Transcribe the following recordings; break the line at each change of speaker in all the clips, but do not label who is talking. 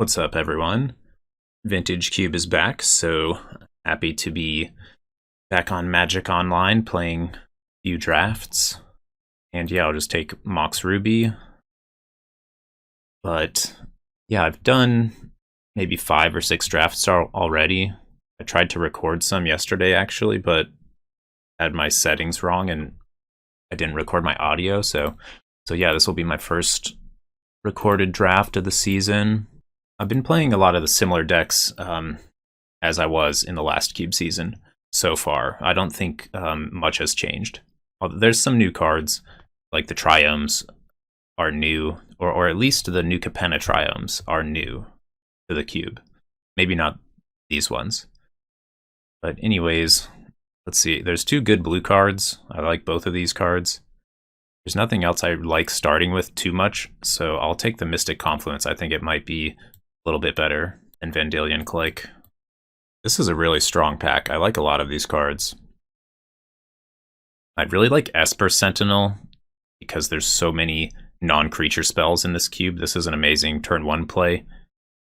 What's up, everyone? Vintage Cube is back, so happy to be back on Magic Online playing a few drafts. And yeah, I'll just take Mox Ruby. But yeah, I've done maybe 5 or 6 drafts already. I tried to record some yesterday actually, but had my settings wrong and I didn't record my audio. So yeah, this will be my first recorded draft of the season. I've been playing a lot of the similar decks as I was in the last Cube season so far. I don't think much has changed. There's some new cards, like the Triomes are new, or at least the new Capenna Triomes are new to the Cube. Maybe not these ones. But anyways, let's see. There's 2 good blue cards. I like both of these cards. There's nothing else I like starting with too much, so I'll take the Mystic Confluence. I think it might be a little bit better than Vendilion Click. This is a really strong pack. I like a lot of these cards. I really like Esper Sentinel because there's so many non-creature spells in this cube. This is an amazing turn 1 play.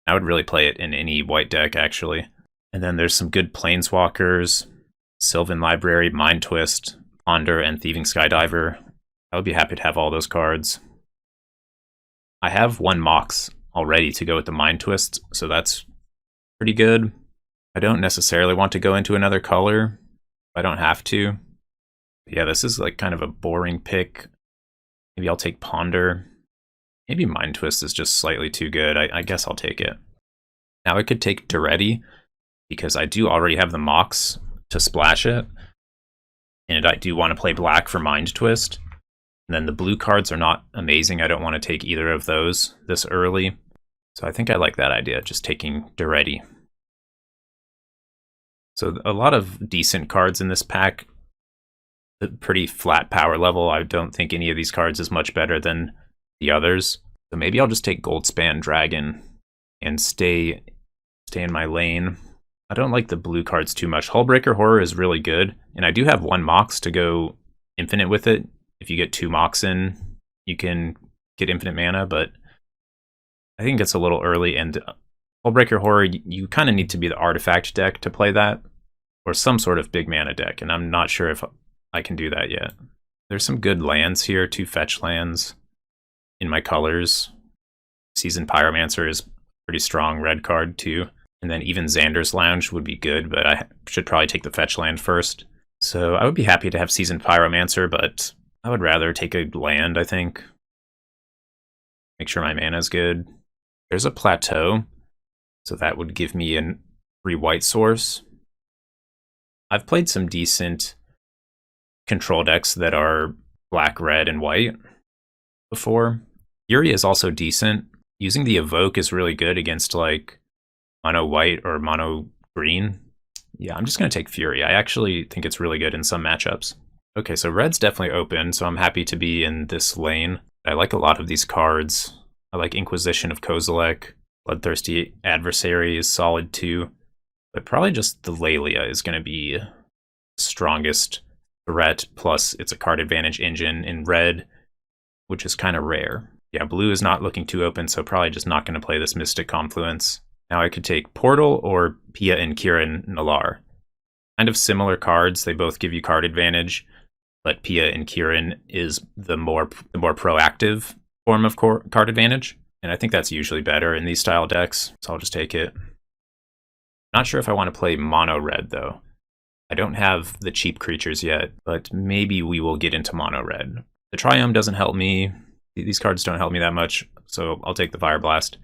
I would really play it in any white deck, actually. And then there's some good Planeswalkers, Sylvan Library, Mind Twist, Ponder, and Thieving Skydiver. I would be happy to have all those cards. I have 1 Mox already to go with the Mind Twist, so that's pretty good. I don't necessarily want to go into another color. I don't have to. Yeah, this is like kind of a boring pick. Maybe I'll take Ponder. Maybe Mind Twist is just slightly too good. I guess I'll take it. Now I could take Duretti, because I do already have the Mox to splash it. And I do want to play black for Mind Twist. And then the blue cards are not amazing. I don't want to take either of those this early. So I think I like that idea, just taking Duretti. So a lot of decent cards in this pack. Pretty flat power level. I don't think any of these cards is much better than the others. So maybe I'll just take Goldspan Dragon and stay in my lane. I don't like the blue cards too much. Hullbreaker Horror is really good. And I do have 1 Mox to go infinite with it. If you get 2 Mox in, you can get infinite mana, but I think it's a little early, and Hullbreaker Horror, you kind of need to be the artifact deck to play that, or some sort of big mana deck, and I'm not sure if I can do that yet. There's some good lands here, 2 fetch lands in my colors. Seasoned Pyromancer is a pretty strong red card too, and then even Xander's Lounge would be good, but I should probably take the fetch land first. So I would be happy to have Seasoned Pyromancer, but I would rather take a land, I think. Make sure my mana is good. There's a Plateau, so that would give me a 3 white source. I've played some decent control decks that are black, red, and white before. Fury is also decent. Using the Evoke is really good against like mono white or mono green. Yeah, I'm just going to take Fury. I actually think it's really good in some matchups. Okay, so red's definitely open, so I'm happy to be in this lane. I like a lot of these cards. I like Inquisition of Kozilek. Bloodthirsty Adversary is solid too. But probably just the Lelia is going to be the strongest threat, plus it's a card advantage engine in red, which is kind of rare. Yeah, blue is not looking too open, so probably just not going to play this Mystic Confluence. Now I could take Portal or Pia and Kiran Nalar. Kind of similar cards, they both give you card advantage, but Pia and Kiran is the more proactive form of card advantage, and I think that's usually better in these style decks, so I'll just take it. Not sure if I want to play mono red though. I don't have the cheap creatures yet, but maybe we will get into mono red. The Triome doesn't help me. These cards don't help me that much, so I'll take the Fire Blast.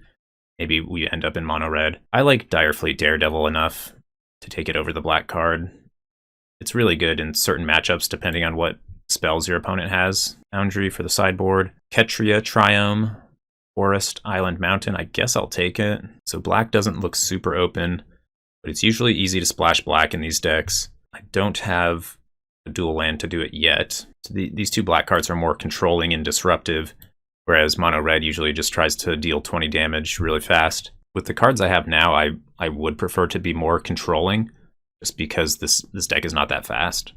Maybe we end up in mono red. I like Direfleet Daredevil enough to take it over the black card. It's really good in certain matchups depending on what spells your opponent has. Foundry for the sideboard. Ketria Triome. Forest Island Mountain. I guess I'll take it. So black doesn't look super open, but it's usually easy to splash black in these decks. I don't have a dual land to do it yet. So these 2 black cards are more controlling and disruptive, whereas mono red usually just tries to deal 20 damage really fast. With the cards I have now, I would prefer to be more controlling, just because this deck is not that fast.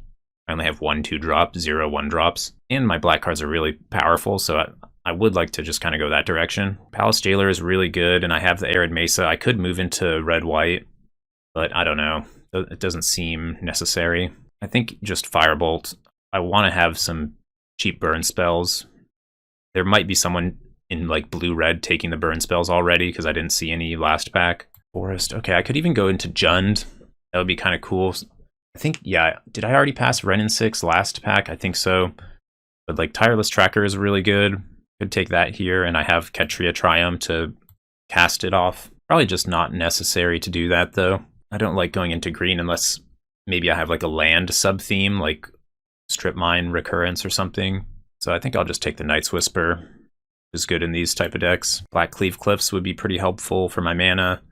I only have 1 2-drop, 0 1-drops, and my black cards are really powerful, so I would like to just kind of go that direction. Palace Jailer is really good, and I have the Arid Mesa. I could move into red-white, but I don't know. It doesn't seem necessary. I think just Firebolt. I want to have some cheap burn spells. There might be someone in like blue-red taking the burn spells already, because I didn't see any last pack. Forest. Okay, I could even go into Jund. That would be kind of cool. I think, yeah, did I already pass Ren and 6 last pack? I think so. But like Tireless Tracker is really good. Could take that here, and I have Ketria Triumph to cast it off. Probably just not necessary to do that though. I don't like going into green unless maybe I have like a land sub-theme, like Strip Mine Recurrence or something. So I think I'll just take the Night's Whisper, which is good in these type of decks. Black Cleave Cliffs would be pretty helpful for my mana.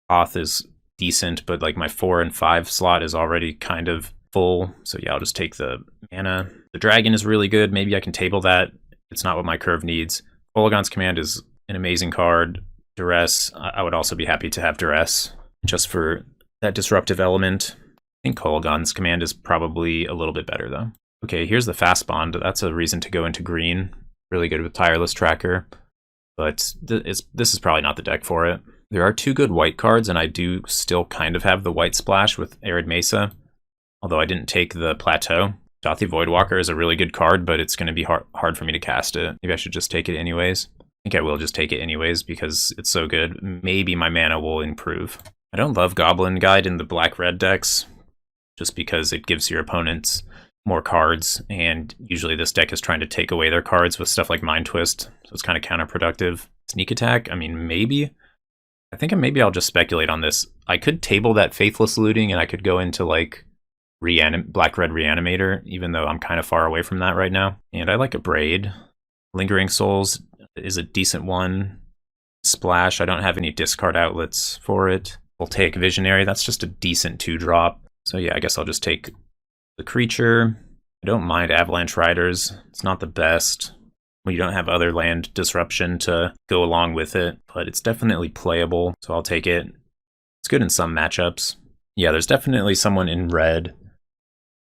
Hoth is decent, but like my 4 and 5 slot is already kind of full. So yeah, I'll just take the mana. The Dragon is really good. Maybe I can table that. It's not what my curve needs. Polygon's Command is an amazing card. Duress, I would also be happy to have Duress, just for that disruptive element. I think Polygon's Command is probably a little bit better though. Okay, here's the Fast Bond. That's a reason to go into green. Really good with Tireless Tracker, but this is probably not the deck for it. There are 2 good white cards, and I do still kind of have the white splash with Arid Mesa, although I didn't take the Plateau. Dothy Voidwalker is a really good card, but it's going to be hard for me to cast it. Maybe I should just take it anyways. I think I will just take it anyways because it's so good. Maybe my mana will improve. I don't love Goblin Guide in the black-red decks, just because it gives your opponents more cards, and usually this deck is trying to take away their cards with stuff like Mind Twist, so it's kind of counterproductive. Sneak Attack, I mean, maybe. I think maybe I'll just speculate on this. I could table that Faithless Looting, and I could go into like Black-Red Reanimator, even though I'm kind of far away from that right now. And I like a Braid. Lingering Souls is a decent one. Splash, I don't have any discard outlets for it. Voltaic Visionary, that's just a decent 2-drop. So yeah, I guess I'll just take the creature. I don't mind Avalanche Riders. It's not the best when you don't have other land disruption to go along with it, but it's definitely playable, so I'll take it. It's good in some matchups. Yeah, there's definitely someone in red,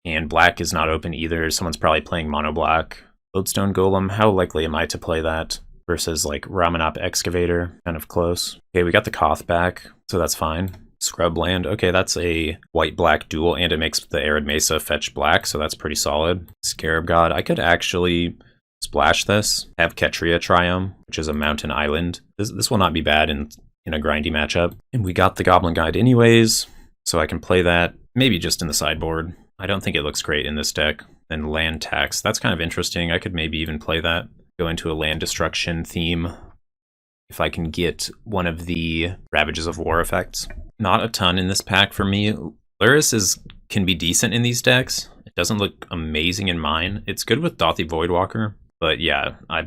and black is not open either. Someone's probably playing mono black. Lodestone Golem, how likely am I to play that versus like Ramanop Excavator? Kind of close. Okay, we got the Koth back, so that's fine. Scrubland, okay, that's a white-black duel, and it makes the Arid Mesa fetch black, so that's pretty solid. Scarab God, I could actually splash this, have Ketria Triumph, which is a mountain island. This will not be bad in a grindy matchup. And we got the Goblin Guide anyways, so I can play that, maybe just in the sideboard. I don't think it looks great in this deck. Then Land Tax, that's kind of interesting. I could maybe even play that. Go into a land destruction theme if I can get one of the Ravages of War effects. Not a ton in this pack for me. Luris can be decent in these decks. It doesn't look amazing in mine. It's good with Dothy Voidwalker, but yeah, I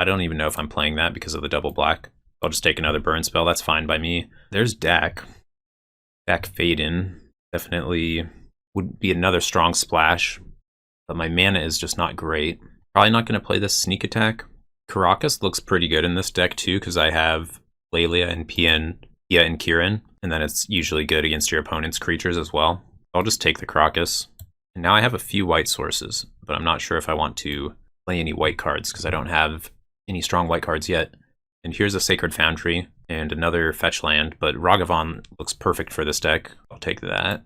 don't even know if I'm playing that because of the double black. I'll just take another burn spell. That's fine by me. There's Dak. Dak Faden. Definitely would be another strong splash, but my mana is just not great. Probably not going to play this Sneak Attack. Karakas looks pretty good in this deck too, because I have Lelia and Pia and Kirin, and then it's usually good against your opponent's creatures as well. I'll just take the Karakas. And now I have a few white sources, but I'm not sure if I want to play any white cards because I don't have any strong white cards yet. And here's a Sacred Foundry and another fetch land, but Ragavan looks perfect for this deck. I'll take that.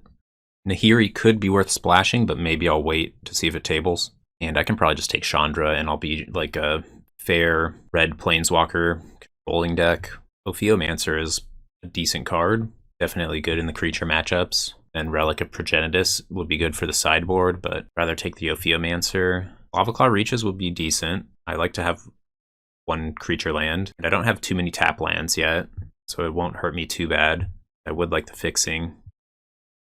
Nahiri could be worth splashing, but maybe I'll wait to see if it tables. And I can probably just take Chandra and I'll be like a fair red Planeswalker controlling deck. Ophiomancer is a decent card. Definitely good in the creature matchups. And Relic of Progenitus would be good for the sideboard, but I'd rather take the Ophiomancer. Lavaclaw Reaches would be decent. I like to have one creature land. I don't have too many tap lands yet, so it won't hurt me too bad. I would like the fixing.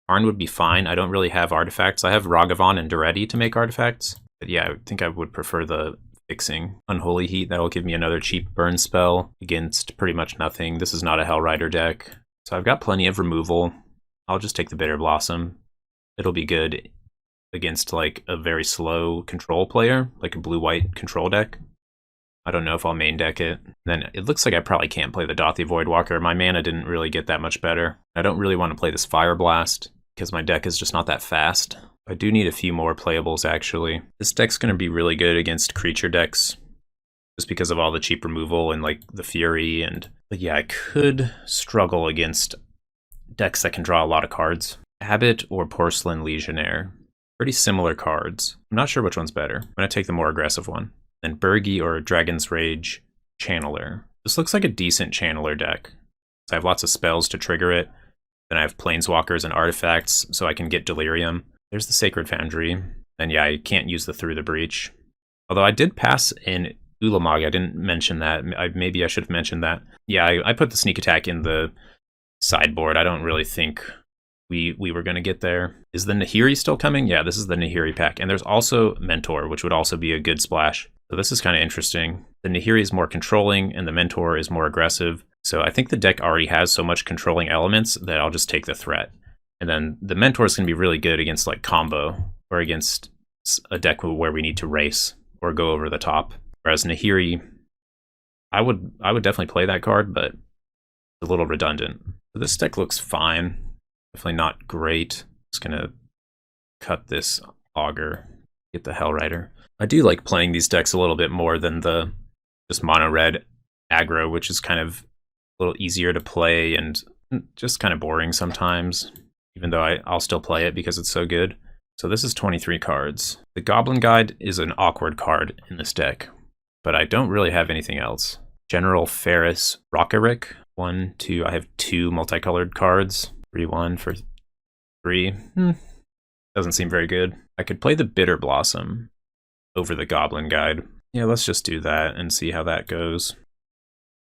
Karn would be fine. I don't really have artifacts. I have Ragavan and Duretti to make artifacts. But yeah, I think I would prefer the fixing. Unholy Heat, that'll give me another cheap burn spell against pretty much nothing. This is not a Hellrider deck. So I've got plenty of removal. I'll just take the Bitter Blossom. It'll be good against like a very slow control player, like a blue-white control deck. I don't know if I'll main deck it. Then it looks like I probably can't play the Dothy Voidwalker. My mana didn't really get that much better. I don't really want to play this Fire Blast because my deck is just not that fast. I do need a few more playables actually. This deck's going to be really good against creature decks. just because of all the cheap removal and like the Fury. But yeah, I could struggle against decks that can draw a lot of cards. Abbot or Porcelain Legionnaire. Pretty similar cards. I'm not sure which one's better. I'm going to take the more aggressive one. Then Bergi or Dragon's Rage Channeler. This looks like a decent Channeler deck. So I have lots of spells to trigger it. Then I have Planeswalkers and artifacts, so I can get Delirium. There's the Sacred Foundry. And yeah, I can't use the Through the Breach. Although I did pass in Ulamog, I didn't mention that. Maybe I should have mentioned that. Yeah, I put the sneak attack in the sideboard. I don't really think we were going to get there. Is the Nahiri still coming? Yeah, this is the Nahiri pack. And there's also Mentor, which would also be a good splash. So this is kind of interesting. The Nahiri is more controlling, and the Mentor is more aggressive. So I think the deck already has so much controlling elements that I'll just take the threat. And then the Mentor is going to be really good against like combo, or against a deck where we need to race or go over the top. Whereas Nahiri, I would definitely play that card, but it's a little redundant. So this deck looks fine. Definitely not great. Just gonna cut this Augur, get the Hellrider. I do like playing these decks a little bit more than the just mono red aggro, which is kind of a little easier to play and just kind of boring sometimes, even though I'll still play it because it's so good. So this is 23 cards. The Goblin Guide is an awkward card in this deck, but I don't really have anything else. General Ferris Rockerick. 1, 2, I have 2 multicolored cards. 3-1 for 3. Doesn't seem very good. I could play the Bitter Blossom over the Goblin Guide. Yeah, let's just do that and see how that goes.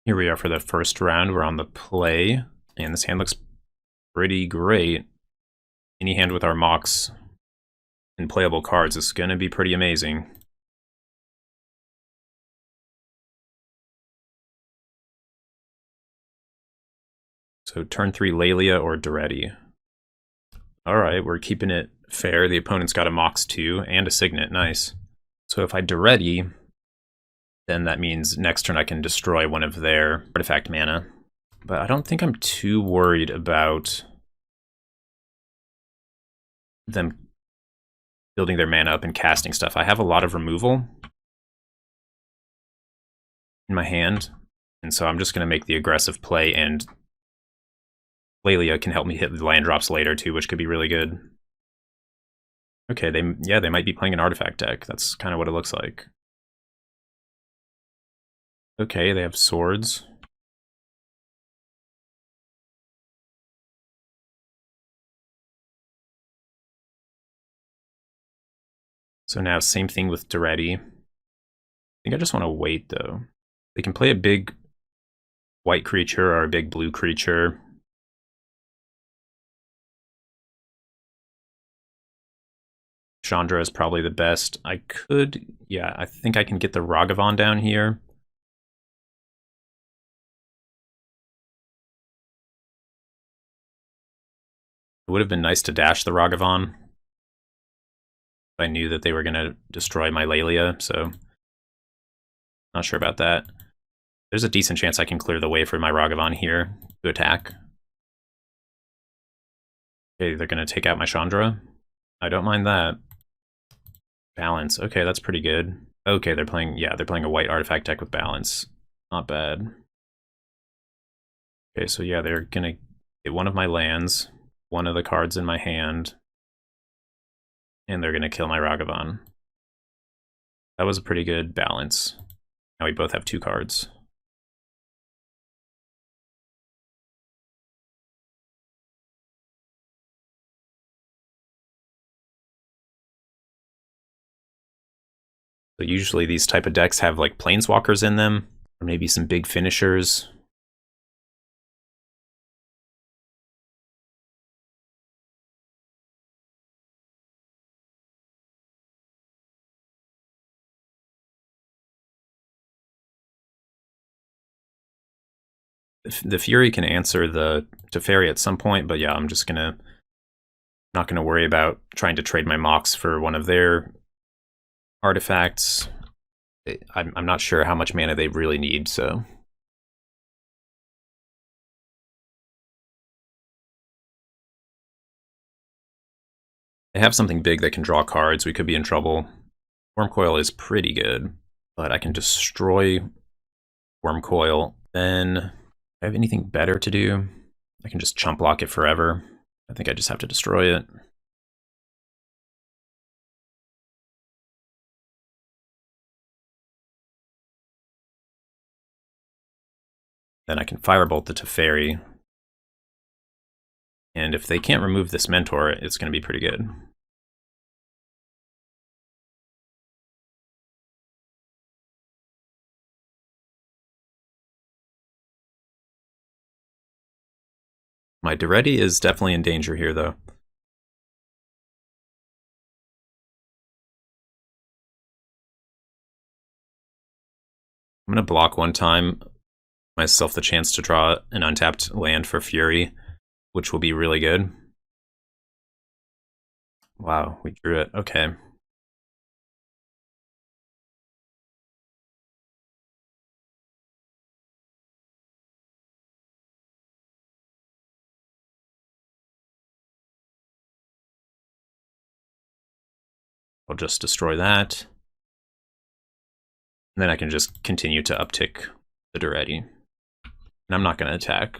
Here we are for the first round. We're on the play, and this hand looks pretty great. Any hand with our Mox and playable cards is going to be pretty amazing. So turn 3 Lelia or Duretti. Alright, we're keeping it fair. The opponent's got a Mox 2 and a Signet, nice. So if I Duretti, then that means next turn I can destroy one of their artifact mana. But I don't think I'm too worried about them building their mana up and casting stuff. I have a lot of removal in my hand, and so I'm just going to make the aggressive play, and Lelia can help me hit the land drops later too, which could be really good. Okay, they might be playing an artifact deck. That's kind of what it looks like. Okay, they have swords. So now same thing with Duretti. I think I just want to wait though. They can play a big white creature or a big blue creature. Chandra is probably the best. I think I can get the Ragavan down here. It would have been nice to dash the Ragavan. I knew that they were going to destroy my Lelia, so not sure about that. There's a decent chance I can clear the way for my Ragavan here to attack. Okay, they're going to take out my Chandra. I don't mind that. Balance. Okay, that's pretty good. Okay, they're playing a white artifact deck with balance. Not bad. Okay, so yeah, they're going to get one of my lands, one of the cards in my hand, and they're going to kill my Ragavan. That was a pretty good balance. Now we both have 2 cards. So usually these type of decks have like planeswalkers in them, or maybe some big finishers. The Fury can answer the Teferi at some point, but yeah, I'm just not gonna worry about trying to trade my Mox for one of their artifacts. I'm not sure how much mana they really need, so. They have something big that can draw cards. We could be in trouble. Wormcoil is pretty good. but I can destroy Worm Coil. Then, do I have anything better to do? I can just chump block it forever. I think I just have to destroy it. Then I can Firebolt the Teferi. And if they can't remove this Mentor, it's going to be pretty good. My Duretti is definitely in danger here, though. I'm going to block one time, myself the chance to draw an untapped land for Fury, which will be really good. Wow, we drew it. Okay. I'll just destroy that. And then I can just continue to uptick the Duretti. And I'm not going to attack.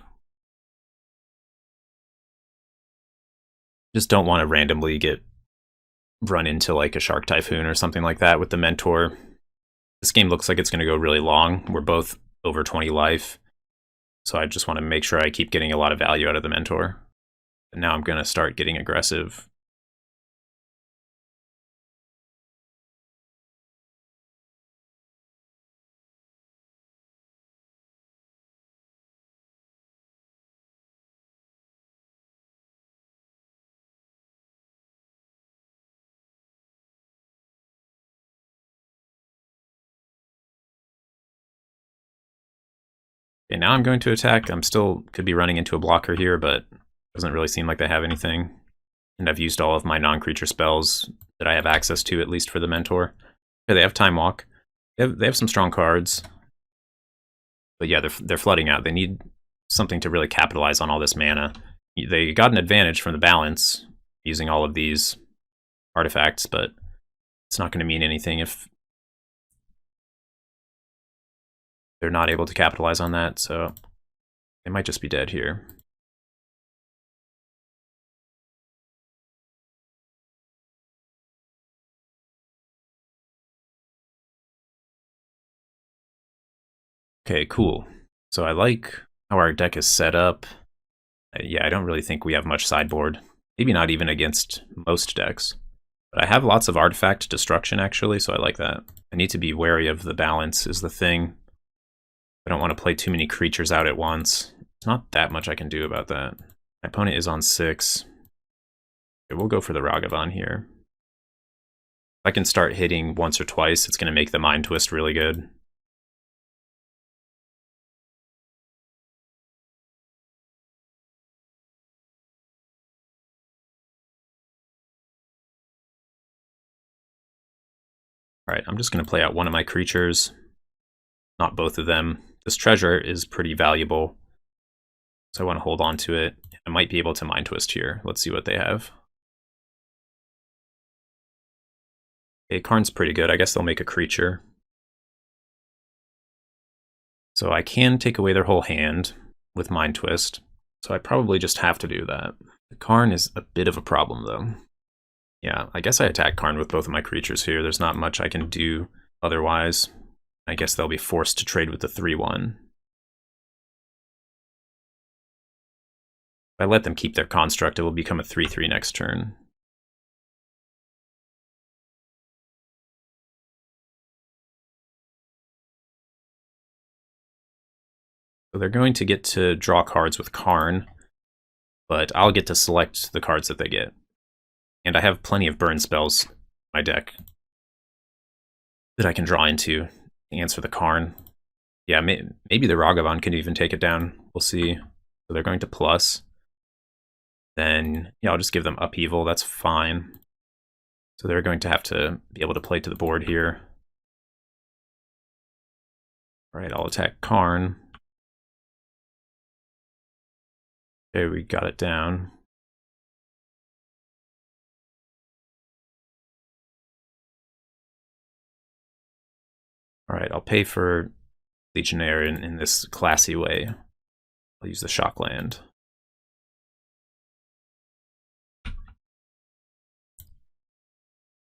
Just don't want to randomly get run into like a Shark Typhoon or something like that with the Mentor. This game looks like it's going to go really long. We're both over 20 life. So I just want to make sure I keep getting a lot of value out of the Mentor. And now I'm going to start getting aggressive. Okay, now I'm going to attack. I'm still could be running into a blocker here, but doesn't really seem like they have anything. And I've used all of my non-creature spells that I have access to, at least for the Mentor. Okay, they have Time Walk. They have some strong cards. But yeah, they're flooding out. They need something to really capitalize on all this mana. They got an advantage from the balance using all of these artifacts, but it's not going to mean anything if they're not able to capitalize on that, so they might just be dead here. Okay, cool. So I like how our deck is set up. Yeah, I don't really think we have much sideboard. Maybe not even against most decks. But I have lots of artifact destruction, actually, so I like that. I need to be wary of the balance is the thing. I don't want to play too many creatures out at once. There's not that much I can do about that. My opponent is on 6. Okay, we'll go for the Ragavan here. If I can start hitting once or twice, it's going to make the Mind Twist really good. Alright, I'm just going to play out one of my creatures. Not both of them. This treasure is pretty valuable, so I want to hold on to it. I might be able to Mind Twist here. Let's see what they have. Okay, Karn's pretty good. I guess they'll make a creature. So I can take away their whole hand with Mind Twist, so I probably just have to do that. The Karn is a bit of a problem, though. Yeah, I guess I attack Karn with both of my creatures here. There's not much I can do otherwise. I guess they'll be forced to trade with the 3/1. If I let them keep their construct, it will become a 3/3 next turn. So they're going to get to draw cards with Karn, but I'll get to select the cards that they get. And I have plenty of burn spells in my deck that I can draw into to answer the Karn. Yeah, maybe the Ragavan can even take it down. We'll see. So they're going to plus. Then, yeah, I'll just give them Upheaval. That's fine. So they're going to have to be able to play to the board here. All right, I'll attack Karn. Okay, we got it down. Alright, I'll pay for Legionnaire in this classy way. I'll use the shock land.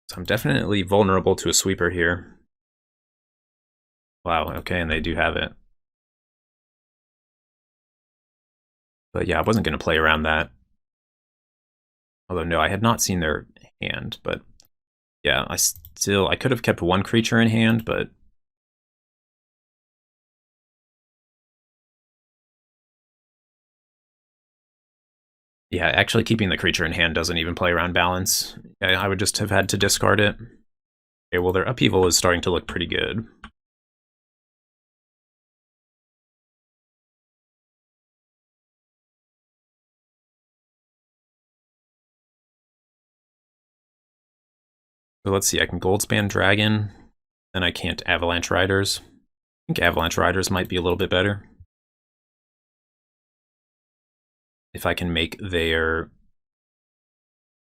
So I'm definitely vulnerable to a sweeper here. Wow, okay, and they do have it. But yeah, I wasn't going to play around that. Although, no, I had not seen their hand, but yeah, I could have kept one creature in hand, but yeah, actually keeping the creature in hand doesn't even play around balance. I would just have had to discard it. Okay, well, their upheaval is starting to look pretty good. So let's see, I can Goldspan Dragon, then I can't Avalanche Riders. I think Avalanche Riders might be a little bit better. If I can make their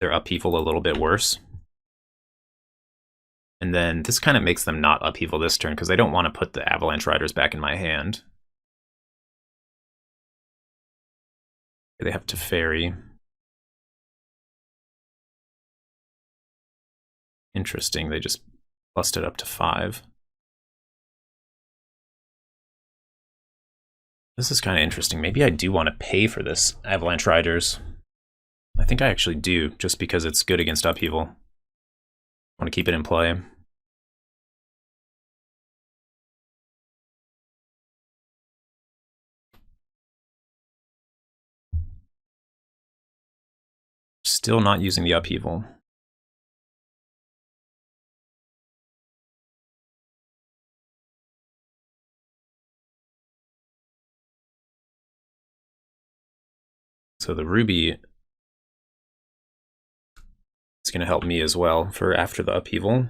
upheaval a little bit worse. And then this kind of makes them not upheaval this turn, because I don't want to put the Avalanche Riders back in my hand. They have Teferi. Interesting, they just busted up to 5. This is kind of interesting. Maybe I do want to pay for this Avalanche Riders. I think I actually do, just because it's good against upheaval. I want to keep it in play. Still not using the upheaval. So the ruby is going to help me as well for after the upheaval.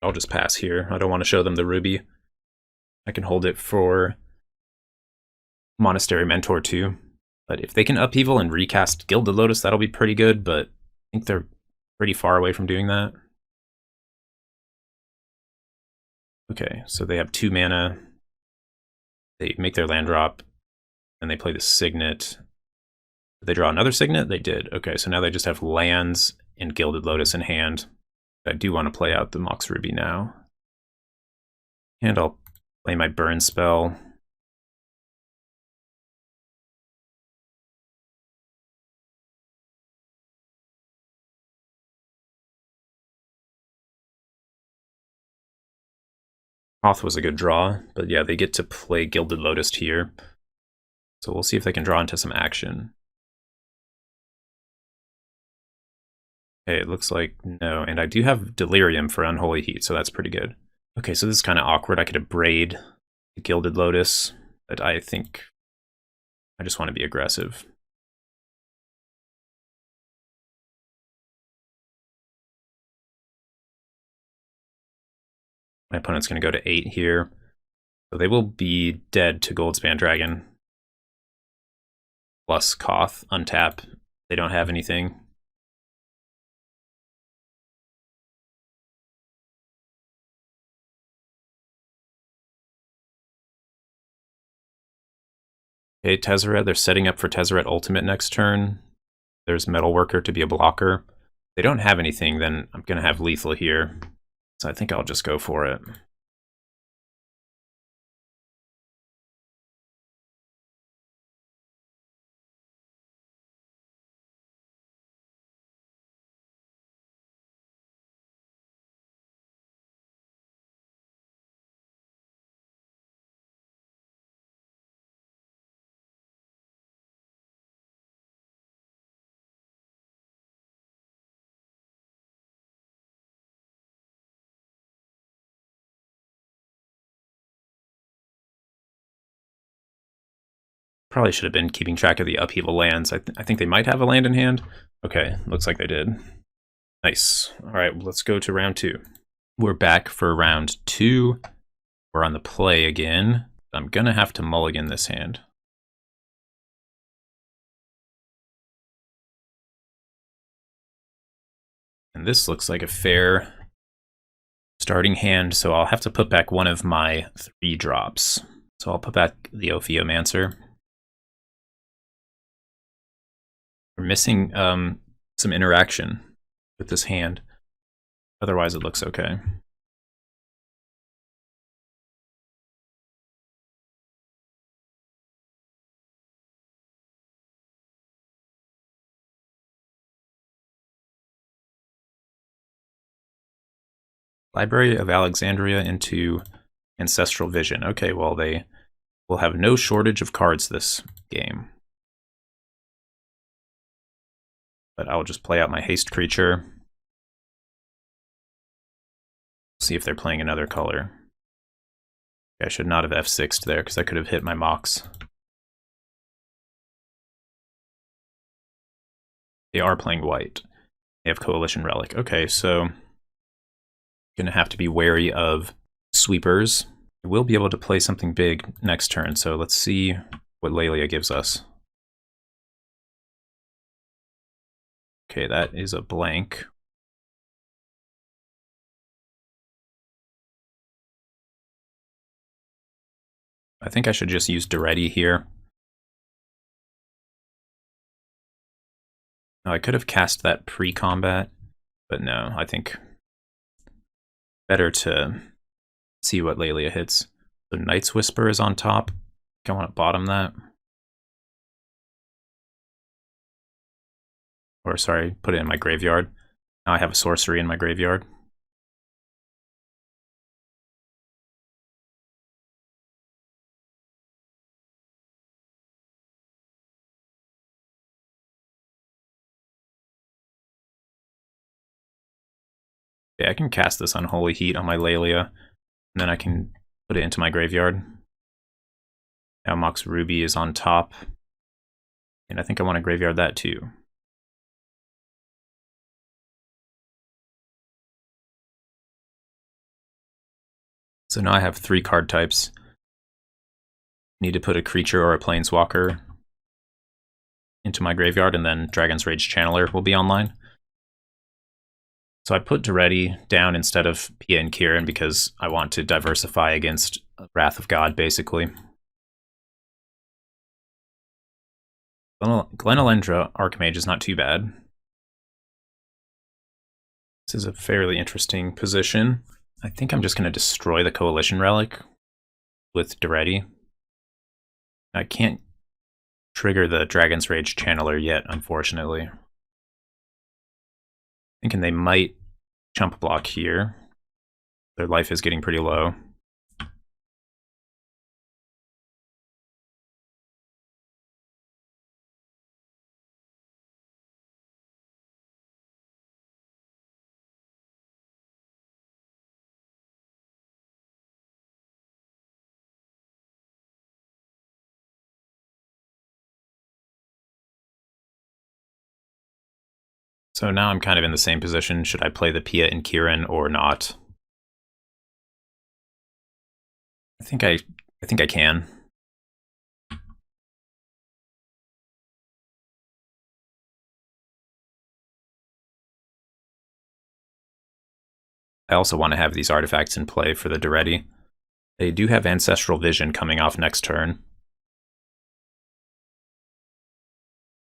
I'll just pass here. I don't want to show them the ruby. I can hold it for Monastery Mentor too. But if they can upheaval and recast Gilded Lotus, that'll be pretty good, but I think they're pretty far away from doing that. Okay, so they have 2 mana. They make their land drop, and they play the Signet. Did they draw another Signet? They did. Okay, so now they just have lands and Gilded Lotus in hand. I do want to play out the Mox Ruby now. And I'll play my burn spell. Hoth was a good draw, but yeah, they get to play Gilded Lotus here. So we'll see if they can draw into some action. Okay, it looks like no, and I do have Delirium for Unholy Heat, so that's pretty good. Okay, so this is kind of awkward. I could have Braid the Gilded Lotus, but I think I just want to be aggressive. My opponent's going to go to 8 here. So they will be dead to Goldspan Dragon. Plus Koth, untap. They don't have anything. Okay, Tezzeret, they're setting up for Tezzeret Ultimate next turn. There's Metalworker to be a blocker. If they don't have anything, then I'm going to have Lethal here. So I think I'll just go for it. Probably should have been keeping track of the upheaval lands. I think they might have a land in hand. Okay, looks like they did. Nice. All right, let's go to round 2. We're back for round 2. We're on the play again. I'm going to have to mulligan this hand. And this looks like a fair starting hand, so I'll have to put back one of my 3 drops. So I'll put back the Ophiomancer. We're missing some interaction with this hand. Otherwise, it looks okay. Library of Alexandria into Ancestral Vision. Okay, well, they will have no shortage of cards this game. But I'll just play out my haste creature. See if they're playing another color. I should not have F6'd there, because I could have hit my Mox. They are playing white. They have Coalition Relic. Okay, so going to have to be wary of sweepers. I will be able to play something big next turn, so let's see what Lelia gives us. Okay, that is a blank. I think I should just use Duretti here. Oh, I could have cast that pre-combat, but no, I think better to see what Lelia hits. So Night's Whisper is on top. I want to bottom that. Or sorry, put it in my graveyard. Now I have a sorcery in my graveyard. Okay, I can cast this Unholy Heat on my Lelia, and then I can put it into my graveyard. Now Mox Ruby is on top, and I think I want to graveyard that too. So now I have 3 card types. Need to put a creature or a planeswalker into my graveyard, and then Dragon's Rage Channeler will be online. So I put Duretti down instead of Pia and Kieran because I want to diversify against Wrath of God, basically. Glenalendra Archmage is not too bad. This is a fairly interesting position. I think I'm just going to destroy the Coalition Relic with Duretti. I can't trigger the Dragon's Rage Channeler yet, unfortunately. Thinking they might chump block here. Their life is getting pretty low. So now I'm kind of in the same position. Should I play the Pia and Kieran or not? I think I can. I also want to have these artifacts in play for the Duretti. They do have Ancestral Vision coming off next turn.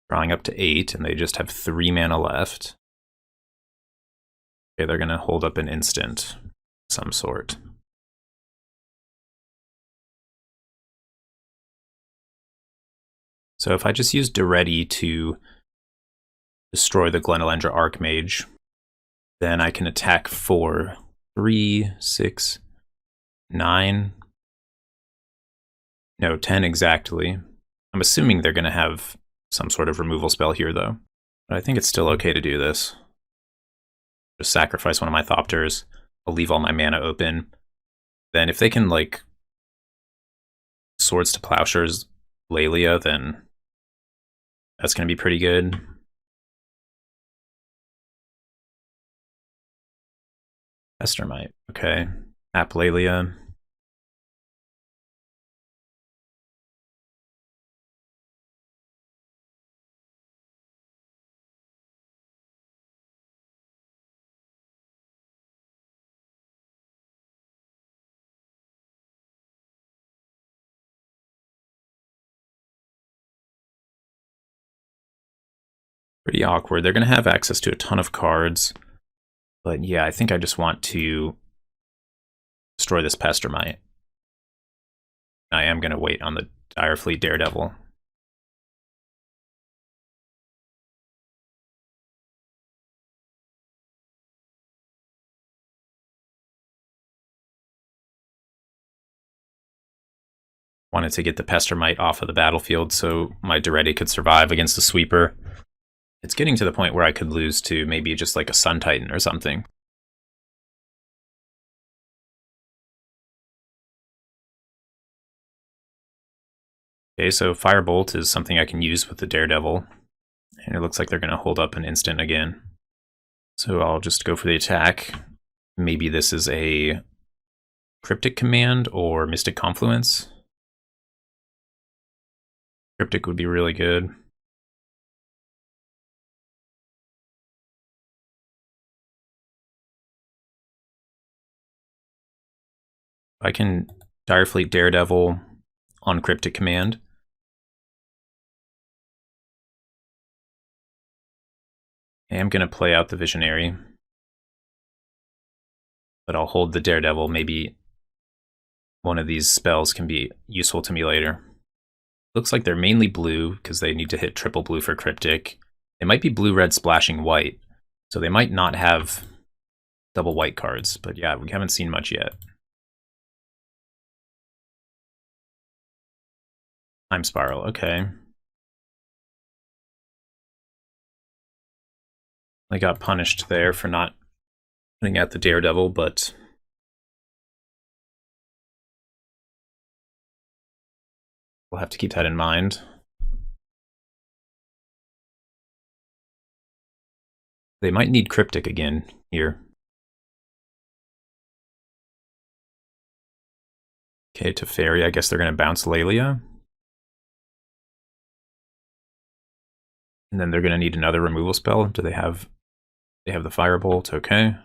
Drawing up to 8, and they just have 3 mana left. Okay, they're going to hold up an instant of some sort. So if I just use Duretti to destroy the Glenalendra Archmage, then I can attack for 3, 6, 9. No, 10 exactly. I'm assuming they're going to have some sort of removal spell here, though. But I think it's still okay to do this. Just sacrifice one of my Thopters. I'll leave all my mana open. Then if they can, like, Swords to Plowshares Lelia, then that's going to be pretty good. Estermite, okay. Tap Lelia. Pretty awkward. They're going to have access to a ton of cards. But yeah, I think I just want to destroy this Pestermite. I am going to wait on the Direfleet Daredevil. Wanted to get the Pestermite off of the battlefield so my Duretti could survive against the sweeper. It's getting to the point where I could lose to maybe just like a Sun Titan or something. Okay, so Firebolt is something I can use with the Daredevil. And it looks like they're going to hold up an instant again. So I'll just go for the attack. Maybe this is a Cryptic Command or Mystic Confluence. Cryptic would be really good. I can Direfleet Daredevil on Cryptic Command. I am going to play out the Visionary. But I'll hold the Daredevil. Maybe one of these spells can be useful to me later. Looks like they're mainly blue because they need to hit triple blue for Cryptic. They might be blue-red splashing white, so they might not have double white cards. But yeah, we haven't seen much yet. Time Spiral, okay. I got punished there for not putting out the Daredevil, but we'll have to keep that in mind. They might need Cryptic again here. Okay, to Fairy, I guess they're going to bounce Lelia. And then they're going to need another removal spell. Do they have... They have the Firebolt, okay.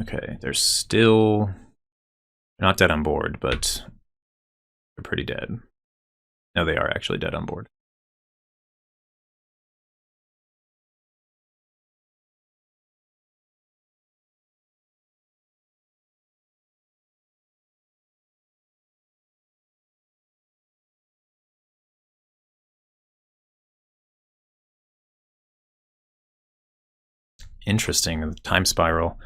Okay, they're still... They're not dead on board, but they're pretty dead. No, they are actually dead on board. Interesting. Time Spiral.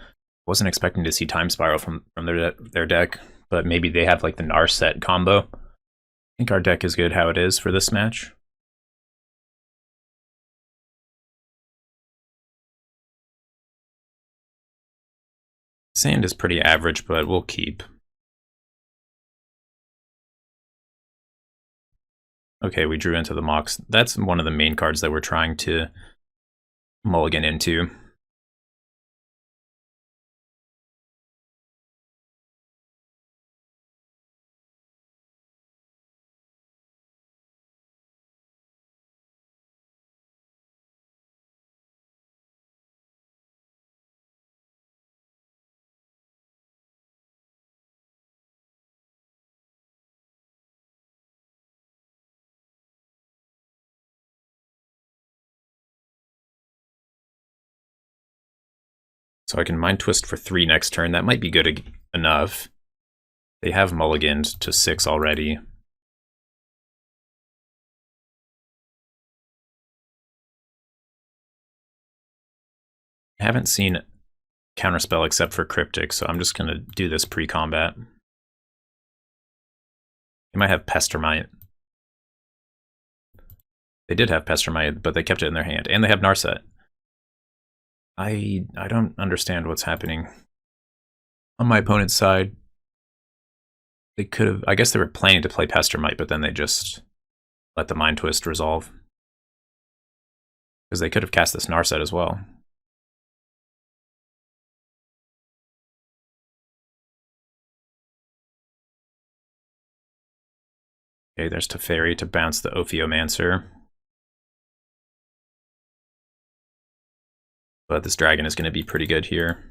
Wasn't expecting to see Time Spiral from their deck, but maybe they have like the Narset combo. I think our deck is good how it is for this match. Sand is pretty average, but we'll keep. Okay, we drew into the Mox. That's one of the main cards that we're trying to mulligan into. So I can Mind Twist for 3 next turn. That might be good enough. They have mulliganed to 6 already. I haven't seen Counterspell except for Cryptic, so I'm just going to do this pre-combat. They might have Pestermite. They did have Pestermite, but they kept it in their hand. And they have Narset. I don't understand what's happening. On my opponent's side, they could have... I guess they were planning to play Pestermite, but then they just let the Mind Twist resolve. Because they could have cast this Narset as well. Okay, there's Teferi to bounce the Ophiomancer. But this dragon is going to be pretty good here.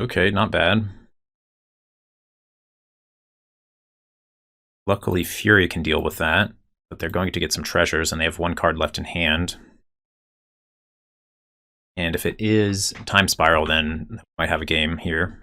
Okay, not bad. Luckily, Fury can deal with that, but they're going to get some treasures, and they have one card left in hand. And if it is Time Spiral, then I might have a game here.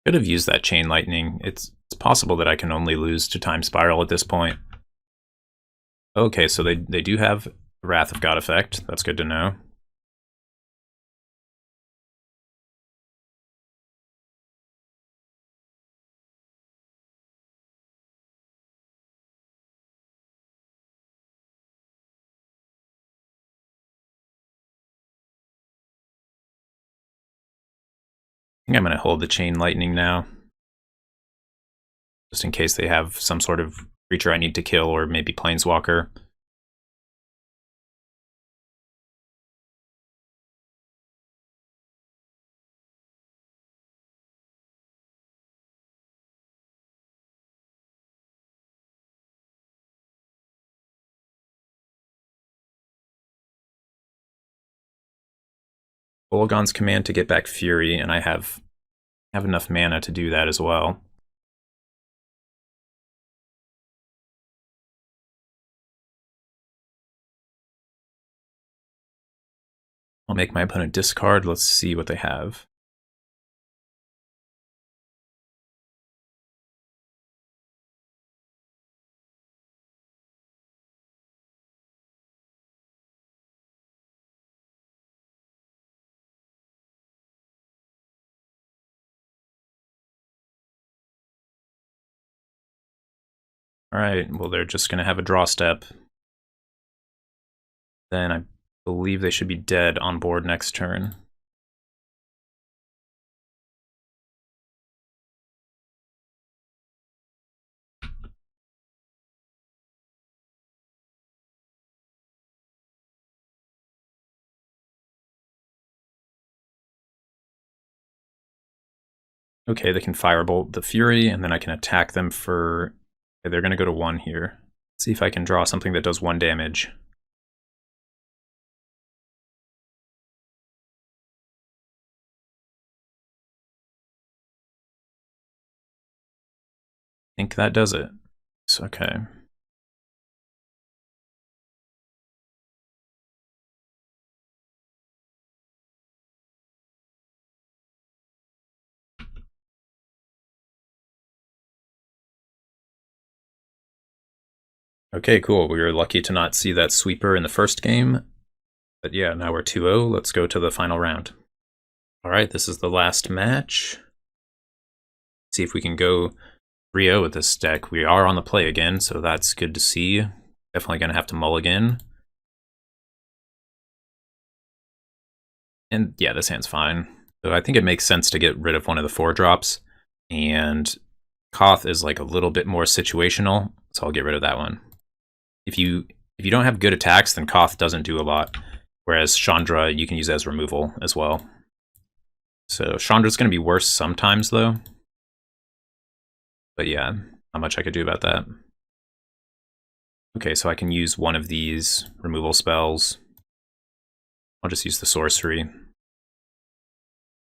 Could have used that Chain Lightning. It's possible that I can only lose to Time Spiral at this point. Okay, so they do have Wrath of God effect. That's good to know. I think I'm going to hold the Chain Lightning now, just in case they have some sort of creature I need to kill, or maybe Planeswalker. Bolgon's command to get back Fury, and I have enough mana to do that as well. I'll make my opponent discard. Let's see what they have. Alright, well they're just going to have a draw step. Then I believe they should be dead on board next turn. Okay, they can Firebolt the Fury, and then I can attack them for... Okay, they're going to go to 1 here. See if I can draw something that does 1 damage. I think that does it. It's okay. Okay, cool. We were lucky to not see that sweeper in the first game. But yeah, now we're 2-0. Let's go to the final round. Alright, this is the last match. See if we can go 3-0 with this deck. We are on the play again, so that's good to see. Definitely going to have to mulligan. And yeah, this hand's fine. So I think it makes sense to get rid of one of the 4-drops. And Koth is like a little bit more situational, so I'll get rid of that one. If you don't have good attacks, then Koth doesn't do a lot. Whereas Chandra, you can use as removal as well. So Chandra's going to be worse sometimes, though. But yeah, not much I could do about that. Okay, so I can use one of these removal spells. I'll just use the sorcery.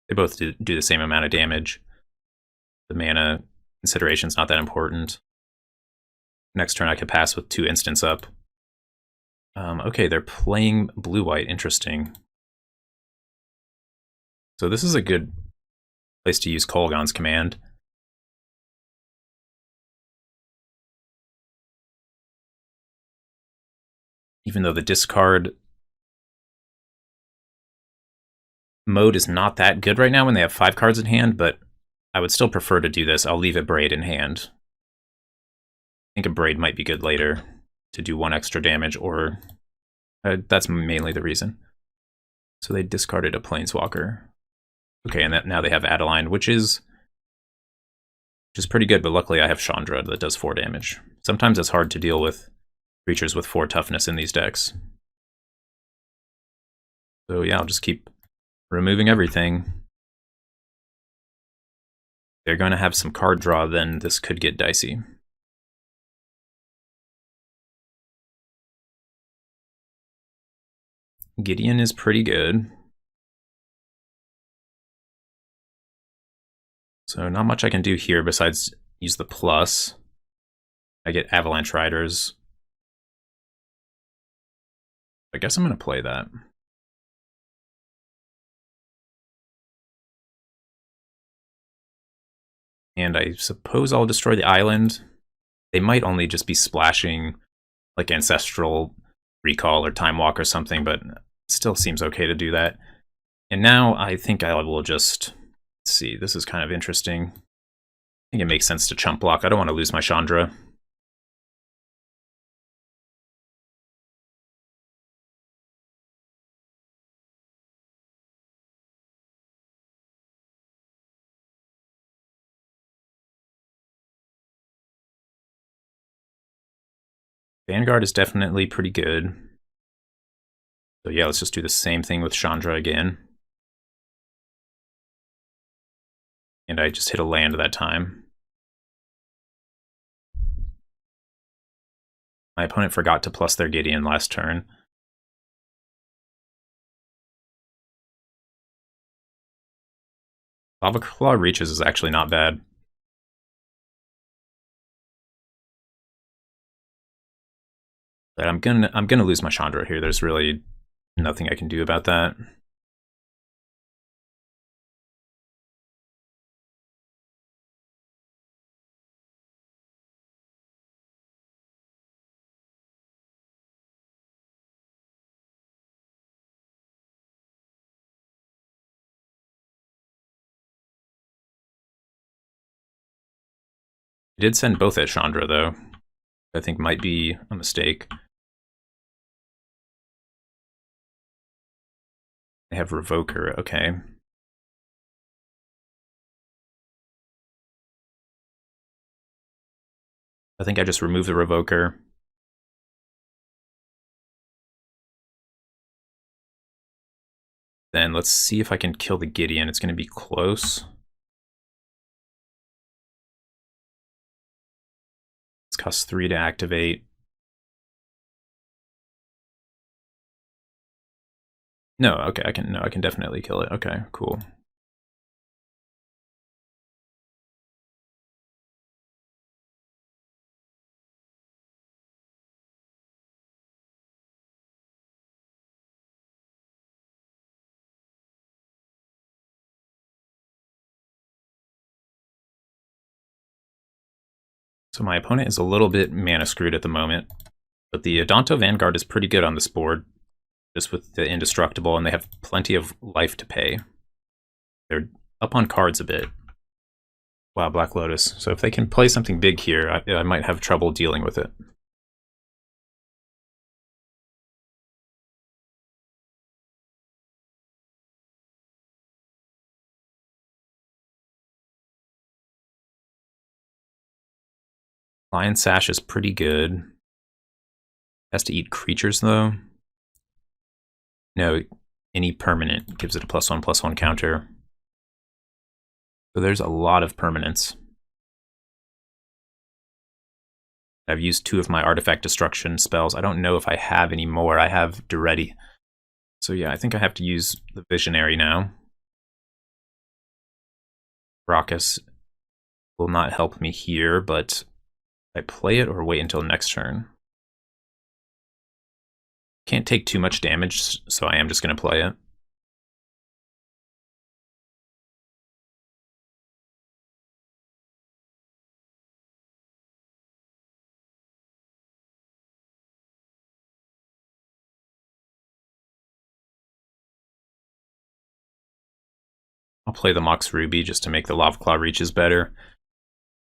They both do the same amount of damage. The mana consideration's not that important. Next turn I could pass with 2 instants up. Okay, they're playing blue-white. Interesting. So this is a good place to use Kolaghan's command. Even though the discard mode is not that good right now when they have 5 cards in hand, but I would still prefer to do this. I'll leave a Braid in hand. I think a Braid might be good later to do 1 extra damage, or that's mainly the reason. So they discarded a Planeswalker. Okay, and now they have Adeline, which is pretty good, but luckily I have Chandra that does 4 damage. Sometimes it's hard to deal with creatures with 4 toughness in these decks. So yeah, I'll just keep removing everything. They're going to have some card draw, then this could get dicey. Gideon is pretty good. So not much I can do here besides use the plus. I get Avalanche Riders. I guess I'm going to play that. And I suppose I'll destroy the island. They might only just be splashing like Ancestral Recall or Time Walk or something, but it still seems okay to do that. And now I think I will just... Let's see, this is kind of interesting. I think it makes sense to chump block. I don't want to lose my Chandra. Vanguard is definitely pretty good. So yeah, let's just do the same thing with Chandra again. And I just hit a land that time. My opponent forgot to plus their Gideon last turn. Lava Claw Reaches is actually not bad. But I'm gonna lose my Chandra here. There's really nothing I can do about that. I did send both at Chandra though. I think might be a mistake. I have Revoker, okay. I think I just remove the Revoker. Then let's see if I can kill the Gideon. It's going to be close. It's cost 3 to activate. No, okay, I can definitely kill it. Okay, cool. So my opponent is a little bit mana screwed at the moment, but the Adanto Vanguard is pretty good on this board, just with the Indestructible, and they have plenty of life to pay. They're up on cards a bit. Wow, Black Lotus. So if they can play something big here, I might have trouble dealing with it. Lion Sash is pretty good. Has to eat creatures though. No, any permanent gives it a +1/+1 counter. So there's a lot of permanents. I've used 2 of my artifact destruction spells. I don't know if I have any more. I have Duretti. So yeah, I think I have to use the Visionary now. Raucous will not help me here, but I play it or wait until next turn. Can't take too much damage, so I am just going to play it. I'll play the Mox Ruby just to make the Lava Claw Reaches better.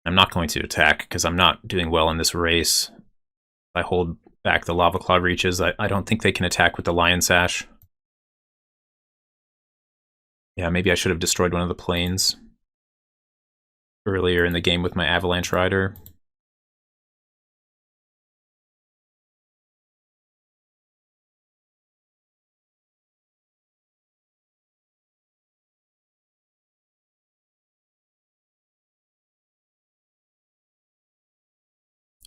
I'm not going to attack because I'm not doing well in this race. If I hold back the Lava Claw Reaches, I don't think they can attack with the Lion Sash. Yeah, maybe I should have destroyed one of the planes earlier in the game with my Avalanche Rider.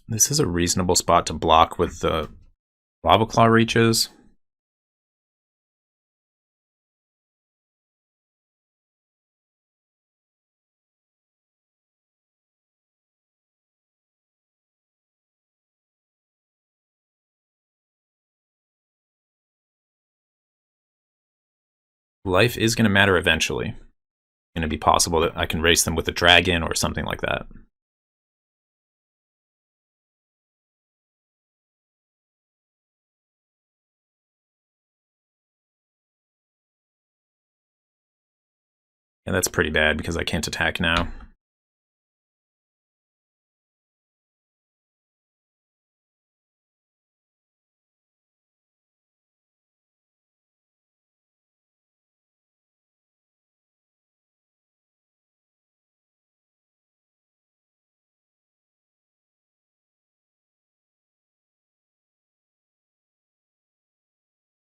This is a reasonable spot to block with the Lava Claw reaches. Life is going to matter eventually. It's going to be possible that I can race them with a dragon or something like that. And that's pretty bad because I can't attack now.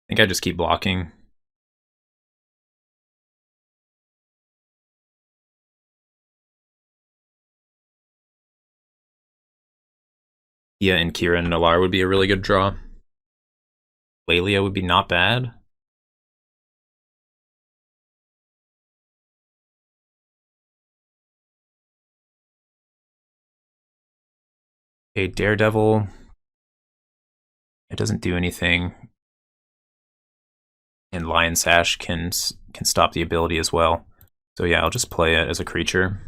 I think I just keep blocking. Ia and Kira and Nalar would be a really good draw. Lelia would be not bad. Okay, Daredevil. It doesn't do anything. And Lion Sash can stop the ability as well. So yeah, I'll just play it as a creature.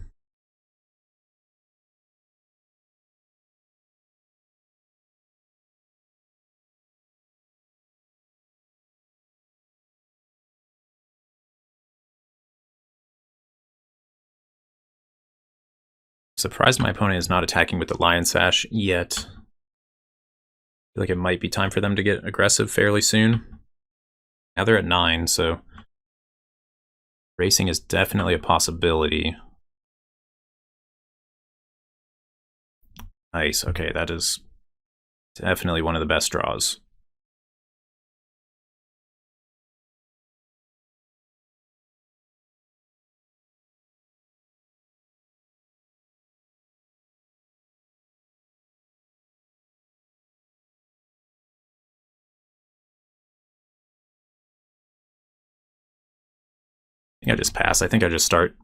Surprised my opponent is not attacking with the Lion Sash yet. I feel like it might be time for them to get aggressive fairly soon. Now they're at 9, so racing is definitely a possibility. Nice, okay, that is definitely one of the best draws. I think I just pass. I think I just start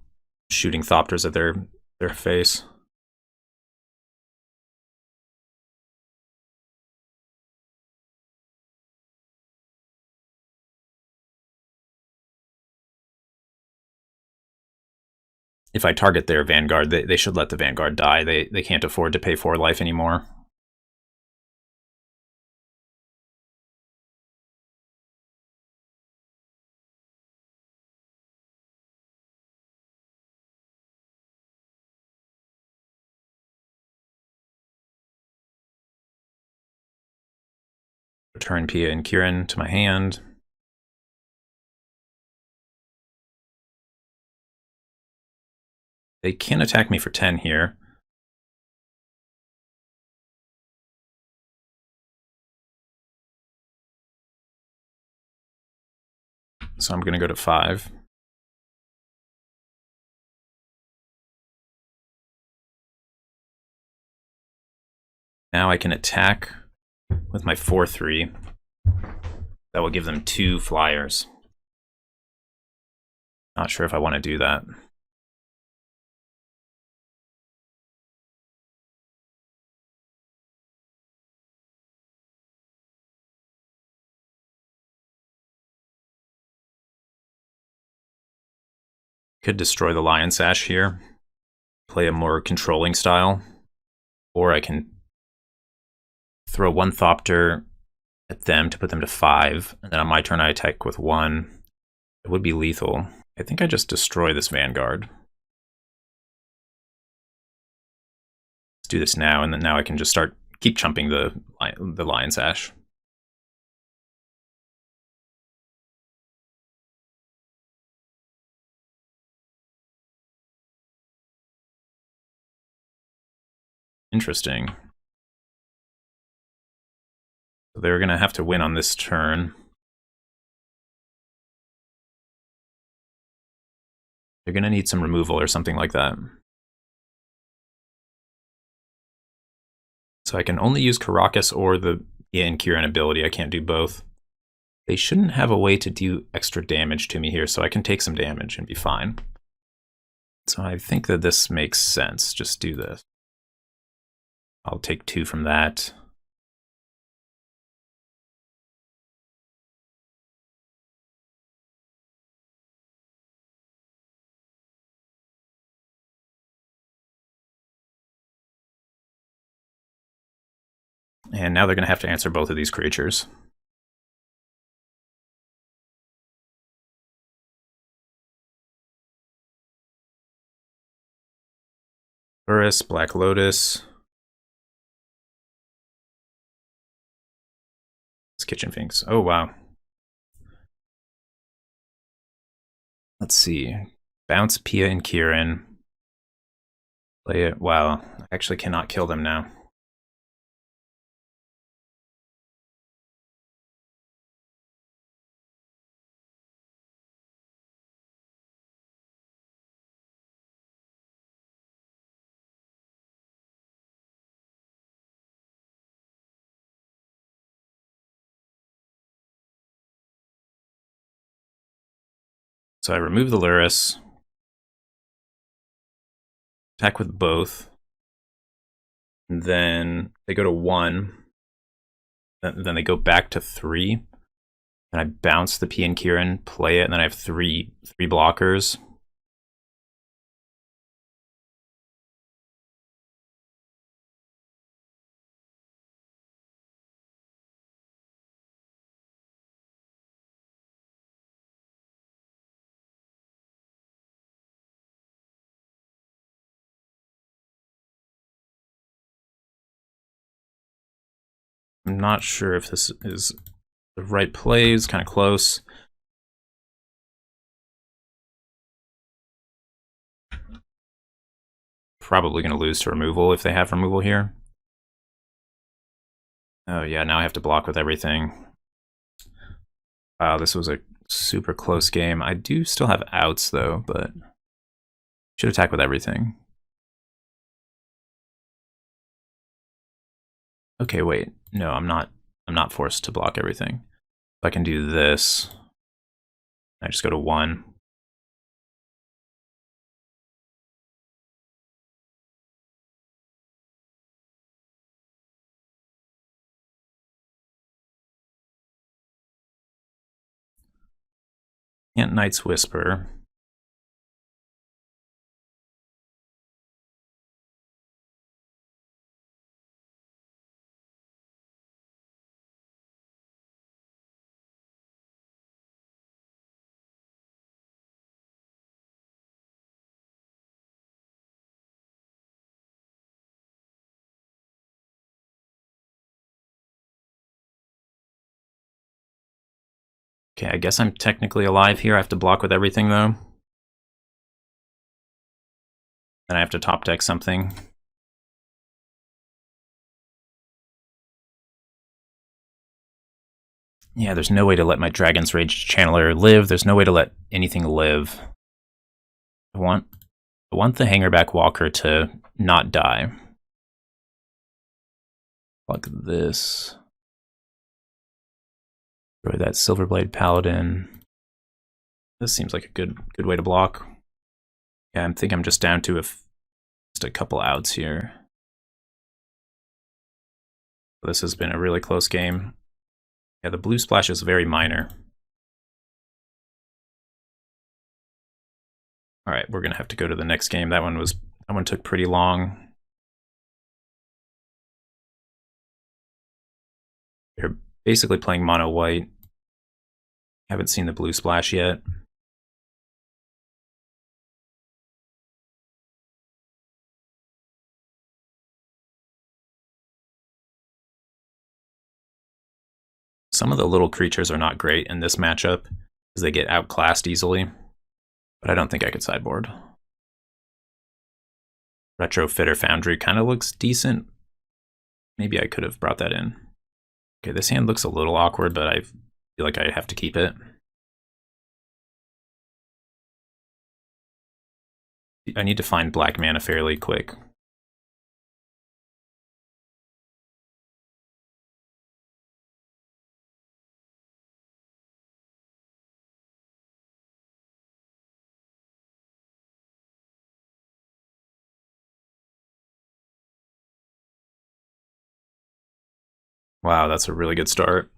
shooting Thopters at their face. If I target their Vanguard, they should let the Vanguard die. They can't afford to pay 4 life anymore. Return Pia and Kieran to my hand. They can attack me for 10 here. So I'm going to go to 5. Now I can attack with my 4/3. That will give them 2 flyers. Not sure if I want to do that. Could destroy the Lion Sash here. Play a more controlling style. Or I can throw 1 Thopter at them to put them to 5. And then on my turn I attack with 1. It would be lethal. I think I just destroy this Vanguard. Let's do this now, and then now I can just keep chumping the Lion Sash. Interesting. So they're going to have to win on this turn. They're going to need some removal or something like that. So I can only use Caracas or the Ian Kieran ability. I can't do both. They shouldn't have a way to do extra damage to me here, so I can take some damage and be fine. So I think that this makes sense. Just do this. I'll take 2 from that. And now they're going to have to answer both of these creatures. Burris, Black Lotus. It's Kitchen Finks. Oh, wow. Let's see. Bounce Pia and Kieran. Play it. Wow. I actually cannot kill them now. So I remove the Luris. Attack with both. And then they go to 1. Then they go back to 3. And I bounce the P and Kieran, play it, and then I have three blockers. I'm not sure if this is the right play. It's kind of close. Probably going to lose to removal if they have removal here. Oh yeah, now I have to block with everything. Wow, this was a super close game. I do still have outs though, but should attack with everything. Okay, wait. No, I'm not forced to block everything. If I can do this, I just go to 1. Can't Knight's Whisper. Okay, I guess I'm technically alive here. I have to block with everything though. Then I have to top deck something. Yeah, there's no way to let my Dragon's Rage Channeler live. There's no way to let anything live. I want the Hangerback Walker to not die. Like this. Destroy that Silverblade Paladin. This seems like a good way to block. Yeah, I think I'm just down to just a couple outs here. This has been a really close game. Yeah, the blue splash is very minor. All right, we're gonna have to go to the next game. That one took pretty long. They're basically playing mono white. Haven't seen the blue splash yet. Some of the little creatures are not great in this matchup because they get outclassed easily, but I don't think I could sideboard. Retrofitter Foundry kind of looks decent. Maybe I could have brought that in. Okay, this hand looks a little awkward, but I feel like I have to keep it. I need to find black mana fairly quick. Wow, that's a really good start.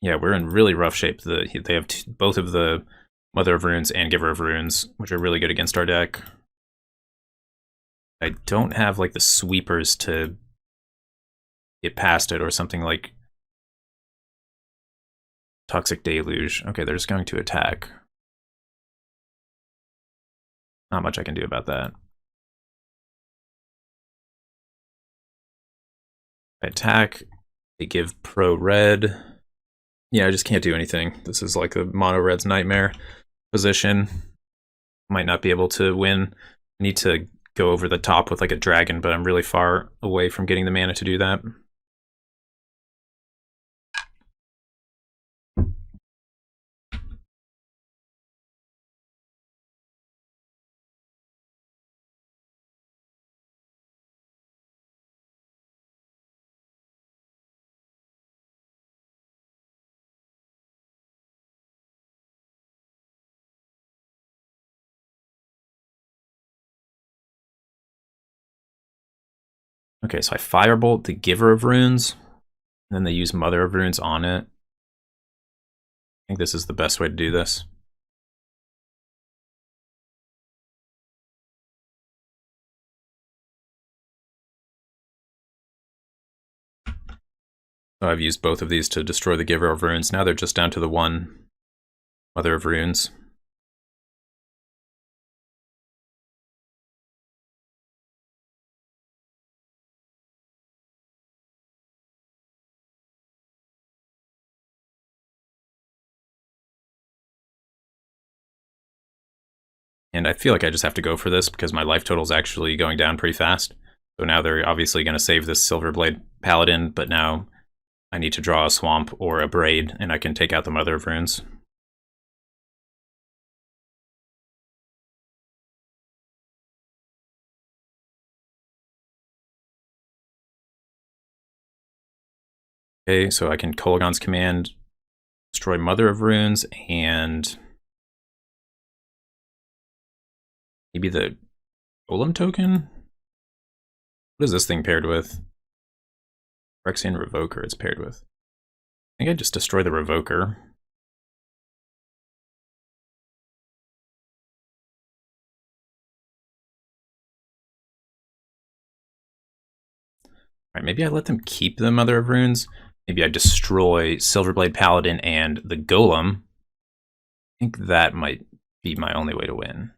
Yeah, we're in really rough shape. They have both of the Mother of Runes and Giver of Runes, which are really good against our deck. I don't have like the sweepers to get past it or something like Toxic Deluge. Okay, they're just going to attack. Not much I can do about that. I attack, they give pro red. Yeah, I just can't do anything. This is like a mono red's nightmare position. Might not be able to win. I need to go over the top with like a dragon, but I'm really far away from getting the mana to do that. Okay, so I Firebolt the Giver of Runes, and then they use Mother of Runes on it. I think this is the best way to do this. So I've used both of these to destroy the Giver of Runes. Now they're just down to the one Mother of Runes. And I feel like I just have to go for this because my life total is actually going down pretty fast. So now they're obviously going to save this Silverblade Paladin, but now I need to draw a Swamp or a Braid, and I can take out the Mother of Runes. Okay, so I can Kolaghan's Command, destroy Mother of Runes, and maybe the Golem token? What is this thing paired with? Phyrexian Revoker it's paired with. I think I just destroy the Revoker. Alright, maybe I let them keep the Mother of Runes. Maybe I destroy Silverblade Paladin and the Golem. I think that might be my only way to win.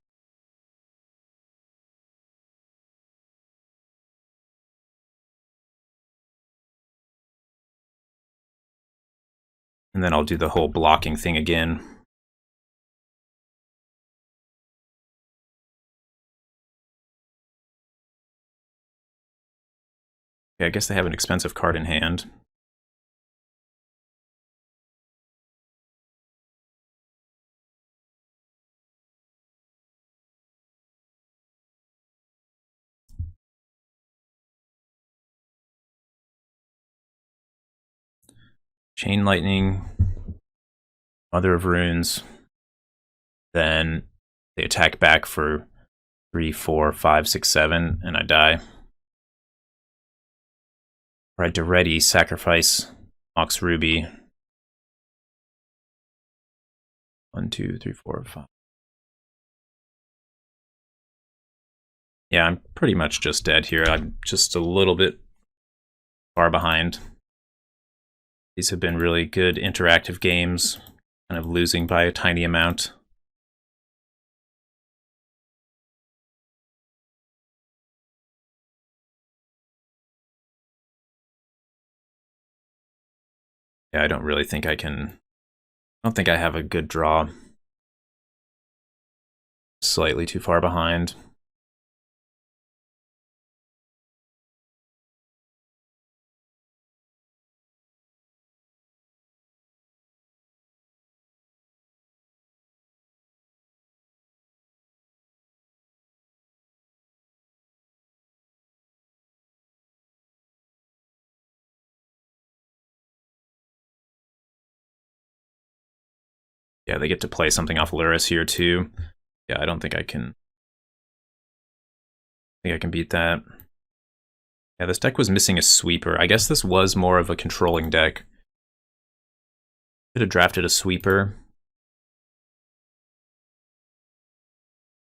And then I'll do the whole blocking thing again. Okay, I guess they have an expensive card in hand. Chain Lightning, Mother of Runes. Then they attack back for 3, 4, 5, 6, 7, and I die. Right to ready, sacrifice Mox Ruby. 1, 2, 3, 4, 5. Yeah, I'm pretty much just dead here. I'm just a little bit far behind. These have been really good interactive games, kind of losing by a tiny amount. Yeah, I don't really think I can. I don't think I have a good draw. Slightly too far behind. Yeah, they get to play something off Luris here too. Yeah, I don't think I can. I think I can beat that. Yeah, this deck was missing a sweeper. I guess this was more of a controlling deck. Could have drafted a sweeper.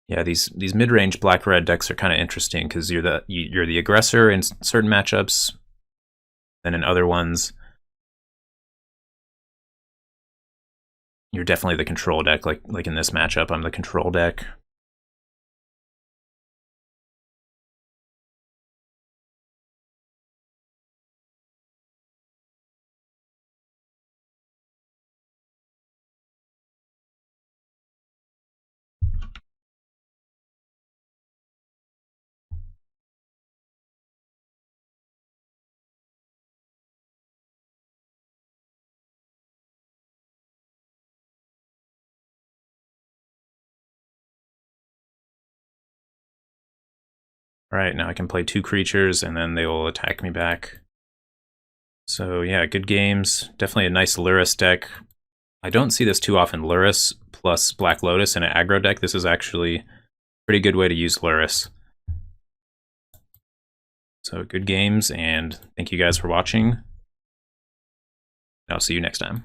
Yeah, these mid-range black-red decks are kind of interesting because you're the aggressor in certain matchups, then in other ones you're definitely the control deck. Like in this matchup, I'm the control deck. All right, now I can play 2 creatures and then they will attack me back. So yeah, good games. Definitely a nice Luris deck. I don't see this too often. Luris plus Black Lotus in an aggro deck. This is actually a pretty good way to use Luris. So good games, and thank you guys for watching. I'll see you next time.